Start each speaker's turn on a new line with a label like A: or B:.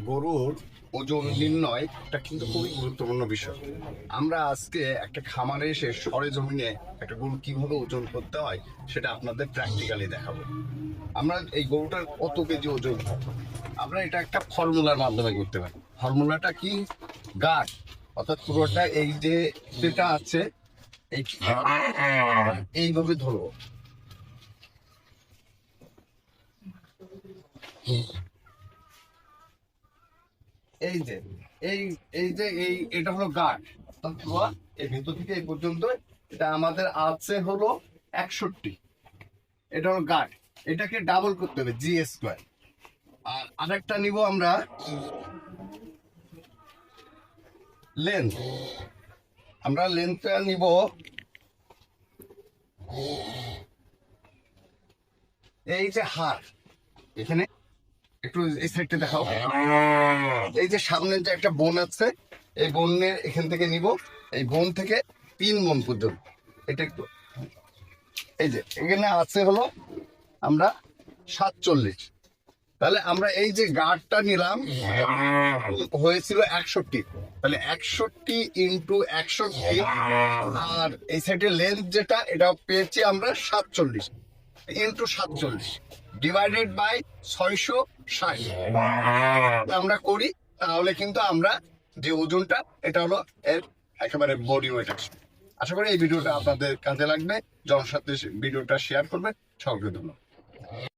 A: গরুর ওজন নির্ণয় এটা কিন্তু খুবই গুরুত্বপূর্ণ বিষয়। আমরা আজকে একটা খামারে এসে সরেজমিনে একটা গরু কিভাবে ওজন করতে হয় সেটা আপনাদের প্র্যাকটিক্যালি দেখাবো। আমরা এই গরুটার কত কেজি ওজন হবে আমরা এটা একটা ফর্মুলার মাধ্যমে করতে পারি। ফর্মুলাটা কি? গাট, অর্থাৎ পুরোটা এই যে যেটা আছে এই এইভাবে ধরবো। এই যে এই এই যে এই এটা হলো গার্ড, এই ভেতর থেকে এই পর্যন্ত এটা আমাদের আছে হলো 61। এটা হলো গার্ড, এটাকে ডাবল করতে হবে জি স্কোয়ার। আর আরেকটা নিব আমরা লেন্থ, আমরা লেন্থটা নিব এই যে হার, এখানে একটু এই সাইডটা দেখাও। এই যে সামনে যে একটা বোন আছে, এই বোনের এখান থেকে নিব, এই বোন থেকে 3 বোন পর্যন্ত। এটা একটু এই যে এখানে আছে হলো আমরা 47। তাহলে আমরা এই যে গার্ডটা নিলাম হয়েছিল 61, তাহলে 61 ইন্টু 61, আর এই সাইডে লেন্থ যেটা এটা পেয়েছি আমরা 47 ইন্টু 47 ডিভাইডেড বাই 660 আমরা করি, তাহলে কিন্তু আমরা যে ওজনটা এটা হলো এর একেবারে বডি ওয়েট আসবে। আশা করি এই ভিডিওটা আপনাদের কাজে লাগবে। জনসাথে ভিডিওটা শেয়ার করবে। সকলকে ধন্যবাদ।